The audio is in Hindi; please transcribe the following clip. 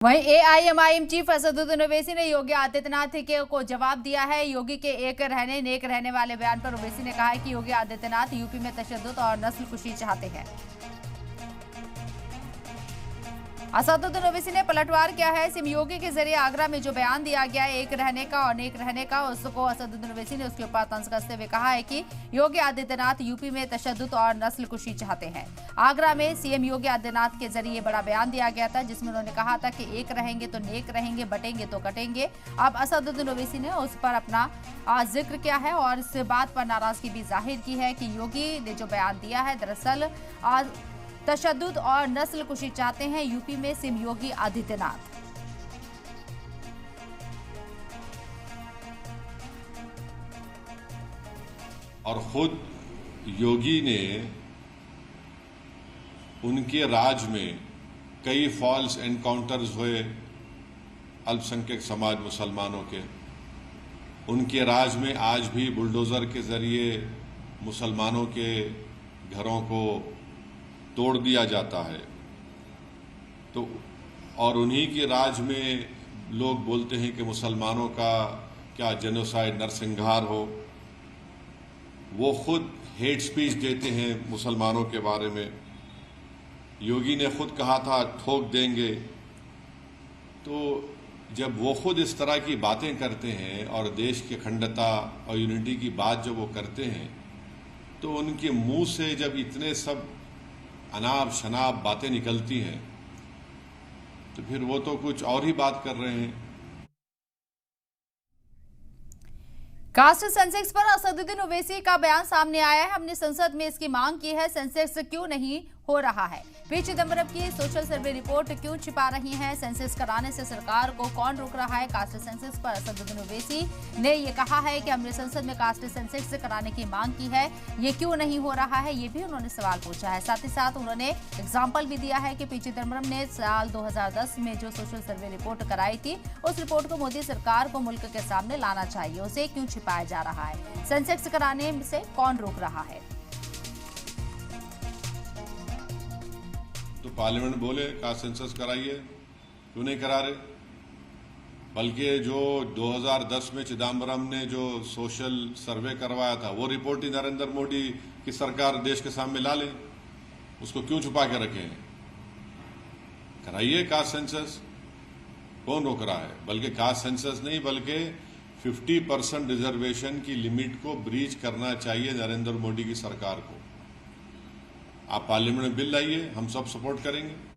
वहीं एआईएमआईएम चीफ असदुद्दीन ओवैसी ने योगी आदित्यनाथ को जवाब दिया है। योगी के एक रहने नेक रहने वाले बयान पर ओवैसी ने कहा है कि योगी आदित्यनाथ यूपी में तशद्दुद और नस्लकुशी चाहते हैं। असदुद्दीन ओवैसी ने पलटवार किया है। सीएम योगी के जरिए आगरा में जो बयान दिया गया है एक रहने का और नेक रहने का, उसको असदुद्दीन ओवैसी ने उसके ऊपर तंज कसते हुए कहा है कि योगी आदित्यनाथ यूपी में तशद्दुद और नस्लकुशी चाहते हैं। आगरा में सीएम योगी आदित्यनाथ के जरिए बड़ा बयान दिया गया था, जिसमें उन्होंने कहा था कि एक रहेंगे तो नेक रहेंगे, बटेंगे तो कटेंगे। अब असदुद्दीन ओवैसी ने उस पर अपना जिक्र किया है और इस बात पर नाराजगी भी जाहिर की है कि योगी ने जो बयान दिया है दरअसल तशद्दुद और नस्लकुशी चाहते हैं यूपी में सीएम योगी आदित्यनाथ। और खुद योगी ने उनके राज में कई फॉल्स एनकाउंटर्स हुए अल्पसंख्यक समाज मुसलमानों के। उनके राज में आज भी बुलडोजर के जरिए मुसलमानों के घरों को तोड़ दिया जाता है। तो और उन्हीं के राज में लोग बोलते हैं कि मुसलमानों का क्या जेनोसाइड नरसंहार हो। वो खुद हेट स्पीच देते हैं मुसलमानों के बारे में। योगी ने खुद कहा था ठोक देंगे। तो जब वो खुद इस तरह की बातें करते हैं और देश की अखंडता और यूनिटी की बात जब वो करते हैं, तो उनके मुंह से जब इतने सब अनाप शनाप बातें निकलती हैं तो फिर वो तो कुछ और ही बात कर रहे हैं। कास्ट सेंसेक्स पर असदुद्दीन ओवैसी का बयान सामने आया है। हमने संसद में इसकी मांग की है, सेंसेक्स क्यों नहीं हो रहा है। पी चिदंबरम की सोशल सर्वे रिपोर्ट क्यों छिपा रही है। सेंसेक्स कराने से सरकार को कौन रोक रहा है। कास्ट सेंसेक्स पर असदुद्दीन ओवैसी ने ये कहा है कि हमने संसद में कास्ट सेंसेक्स कराने की मांग की है, ये क्यों नहीं हो रहा है, ये भी उन्होंने सवाल पूछा है। साथ ही साथ उन्होंने एग्जाम्पल भी दिया है कि पी चिदंबरम ने साल 2010 में जो सोशल सर्वे रिपोर्ट कराई थी, उस रिपोर्ट को मोदी सरकार को मुल्क के सामने लाना चाहिए, उसे क्यों छिपाया जा रहा है। सेंसेक्स कराने से कौन रोक रहा है। तो पार्लियामेंट बोले कास्ट सेंसस कराइए, क्यों नहीं करा रहे। बल्कि जो 2010 में चिदंबरम ने जो सोशल सर्वे करवाया था वो रिपोर्ट ही नरेंद्र मोदी की सरकार देश के सामने ला ले, उसको क्यों छुपा के रखे हैं। कराइए कास्ट सेंसस, कौन रोक रहा है। बल्कि कास्ट सेंसस नहीं बल्कि 50% रिजर्वेशन की लिमिट को ब्रीच करना चाहिए नरेंद्र मोदी की सरकार को। आप पार्लियामेंट में बिल लाइए, हम सब सपोर्ट करेंगे।